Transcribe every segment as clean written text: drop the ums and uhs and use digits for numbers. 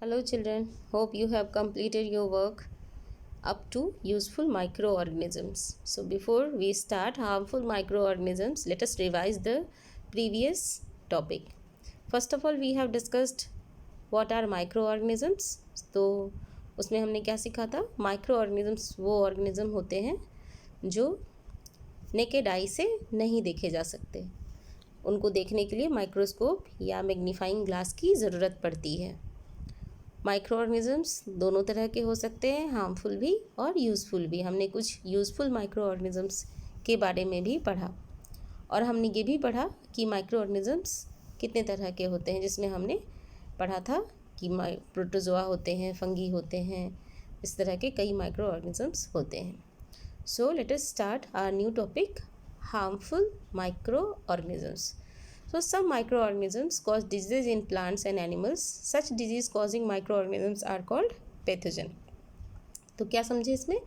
Hello children, hope you have completed your work up to useful microorganisms. So before we start harmful microorganisms, let us revise the previous topic. First of all, we have discussed what are microorganisms. तो उसमें हमने क्या सीखा था? Microorganisms वो organism होते हैं जो नेकेड आई से नहीं देखे जा सकते. उनको देखने के लिए माइक्रोस्कोप या मैग्नीफाइंग ग्लास की ज़रूरत पड़ती है. माइक्रो ऑर्गेनिज़म्स दोनों तरह के हो सकते हैं, हार्मफुल भी और यूज़फुल भी. हमने कुछ यूज़फुल माइक्रो ऑर्गेनिज़म्स के बारे में भी पढ़ा और हमने ये भी पढ़ा कि माइक्रो ऑर्गेनिज़म्स कितने तरह के होते हैं, जिसमें हमने पढ़ा था कि प्रोटोजोआ होते हैं, फंगी होते हैं, इस तरह के कई माइक्रो ऑर्गेनिज़म्स होते हैं. So let us start our new topic, harmful micro organisms. So some microorganisms cause disease in plants and animals. Such disease causing microorganisms are called pathogen. तो क्या समझे इसमें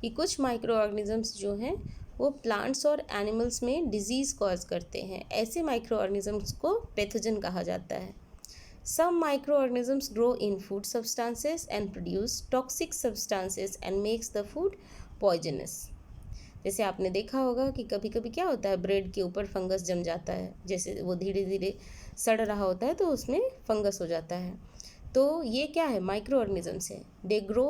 कि कुछ माइक्रोऑर्गेनिजम्स जो हैं वो प्लांट्स और एनिमल्स में डिजीज़ कॉज करते हैं. ऐसे माइक्रोऑर्गेनिजम्स को पैथोजन कहा जाता है. Some microorganisms grow in food substances and produce toxic substances and makes the food poisonous. जैसे आपने देखा होगा कि कभी कभी क्या होता है, ब्रेड के ऊपर फंगस जम जाता है. जैसे वो धीरे धीरे सड़ रहा होता है तो उसमें फंगस हो जाता है. तो ये क्या है? माइक्रो ऑर्गेनिजम्स है. They grow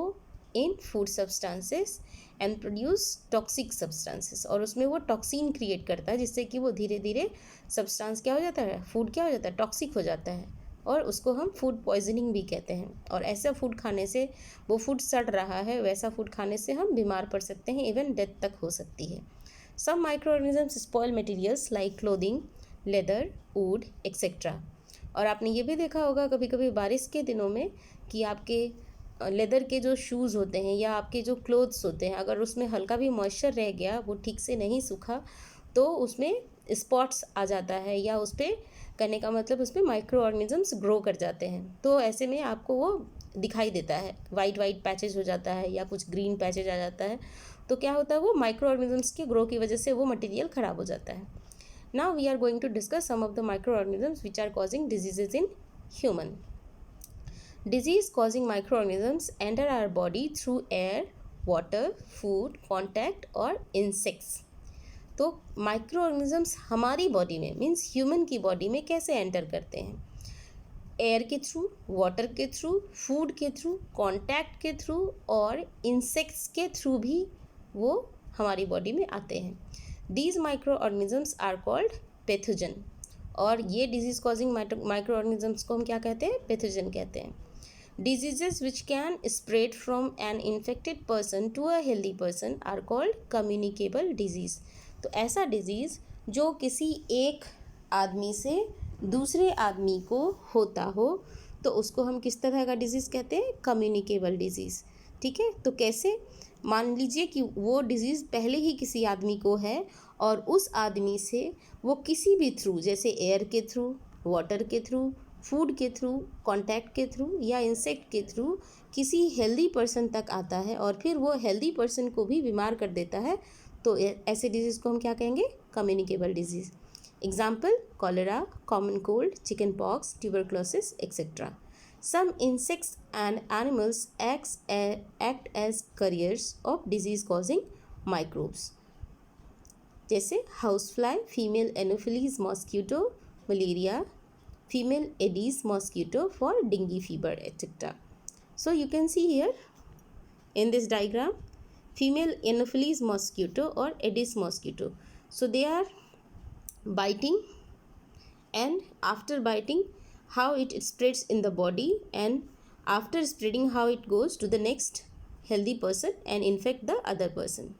in food substances and produce toxic substances. और उसमें वो टॉक्सिन क्रिएट करता है जिससे कि वो धीरे धीरे सब्सटेंस क्या हो जाता है, फूड क्या हो जाता है, टॉक्सिक हो जाता है. और उसको हम फूड पॉइजनिंग भी कहते हैं. और ऐसा फूड खाने से, वो फूड सड़ रहा है, वैसा फूड खाने से हम बीमार पड़ सकते हैं, इवन डेथ तक हो सकती है. Some micro organisms spoil materials like clothing, leather, wood etcetera. और आपने ये भी देखा होगा कभी कभी बारिश के दिनों में कि आपके लेदर के जो शूज़ होते हैं या आपके जो क्लोथ्स होते हैं, अगर उसमें हल्का भी मॉइस्चर रह गया, वो ठीक से नहीं सूखा, तो उसमें स्पॉट्स आ जाता है, या उस पर कहने का मतलब उस पर माइक्रो ऑर्गेनिजम्स ग्रो कर जाते हैं. तो ऐसे में आपको वो दिखाई देता है, वाइट वाइट पैचेज हो जाता है या कुछ ग्रीन पैचेज आ जाता है. तो क्या होता है, वो माइक्रो ऑर्गेनिजम्स के ग्रो की वजह से वो मटेरियल ख़राब हो जाता है. Now we are going to discuss some of the micro organisms which are causing diseases in human. Disease causing microorganisms enter our body through air, water, food, contact और insects. तो माइक्रो ऑर्गेनिजम्स हमारी body में, means human की body में कैसे enter करते हैं? Air के थ्रू, वाटर के थ्रू, फूड के थ्रू, कांटेक्ट के थ्रू और इंसेक्ट्स के थ्रू भी वो हमारी बॉडी में आते हैं. These micro organisms are called pathogen. और ये डिजीज कॉजिंग माइक्रो ऑर्गेनिजम्स को हम क्या कहते हैं? पैथोजन कहते हैं. Diseases which can spread from an infected person to a healthy person are called communicable disease. तो ऐसा डिजीज़ जो किसी एक आदमी से दूसरे आदमी को होता हो, तो उसको हम किस तरह का डिजीज़ कहते हैं? Communicable disease. ठीक है. तो कैसे? मान लीजिए कि वो डिजीज़ पहले ही किसी आदमी को है और उस आदमी से वो किसी भी थ्रू, जैसे एयर के थ्रू, वाटर के थ्रू, फूड के थ्रू, कांटेक्ट के थ्रू या इंसेक्ट के थ्रू किसी हेल्दी पर्सन तक आता है और फिर वो हेल्दी पर्सन को भी बीमार कर देता है, तो ऐसे डिजीज़ को हम क्या कहेंगे? Communicable disease. Example, cholera, common cold, chicken pox, tuberculosis etcetera. Some insects and animals act as carriers of disease causing microbes. जैसे house fly, female Anopheles mosquito, malaria, female Aedes mosquito for dengue fever, etc. So you can see here in this diagram female Anopheles mosquito or Aedes mosquito. So they are biting, and after biting how it spreads in the body, and after spreading how it goes to the next healthy person and infect the other person.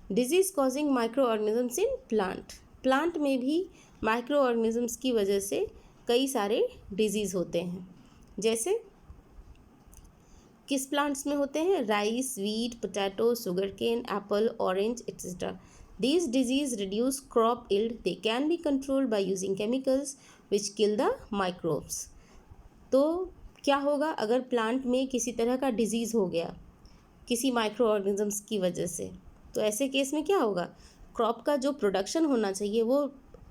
Disease causing microorganisms in plant. Plant में भी micro organisms की वजह से कई सारे disease होते हैं. जैसे किस प्लांट्स में होते हैं? Rice, wheat, potato, sugar cane, apple, orange etcetera. These diseases reduce crop yield. They can be controlled by using chemicals which kill the microbes. तो क्या होगा अगर प्लांट में किसी तरह का डिजीज़ हो गया किसी माइक्रो ऑर्गेनिजम्स की वजह से? तो ऐसे केस में क्या होगा? क्रॉप का जो प्रोडक्शन होना चाहिए वो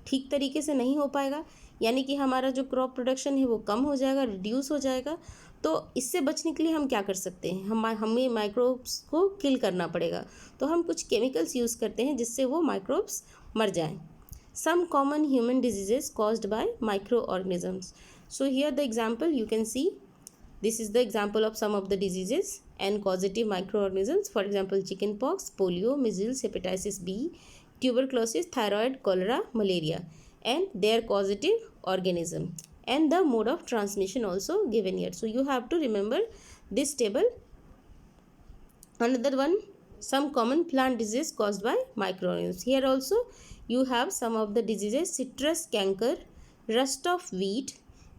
ठीक तरीके से नहीं हो पाएगा, यानी कि हमारा जो क्रॉप प्रोडक्शन है वो कम हो जाएगा, रिड्यूस हो जाएगा। तो इससे बचने के लिए हम क्या कर सकते हैं, हमें माइक्रोब्स को किल करना पड़ेगा। तो हम कुछ केमिकल्स यूज़ करते हैं जिससे वो माइक्रोब्स मर जाएं। Some common human diseases caused by microorganisms. So here the example you can see, this is the example of some of the diseases and causative microorganisms. For example, chickenpox, polio, measles, hepatitis B, tuberculosis, thyroid, cholera, malaria, and their causative organism and the mode of transmission also given here. So you have to remember this table. Another one, some common plant disease caused by microorganisms. Here also you have some of the diseases: citrus canker, rust of wheat,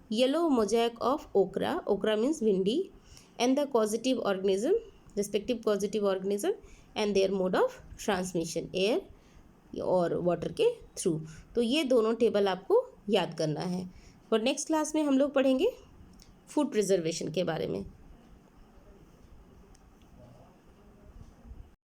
yellow mosaic of okra, okra means vindi, and the causative organism, respective causative organism and their mode of transmission, air और water के through. तो ये दोनों table आपको याद करना है। और नेक्स्ट क्लास में हम लोग पढ़ेंगे फूड प्रिजर्वेशन के बारे में।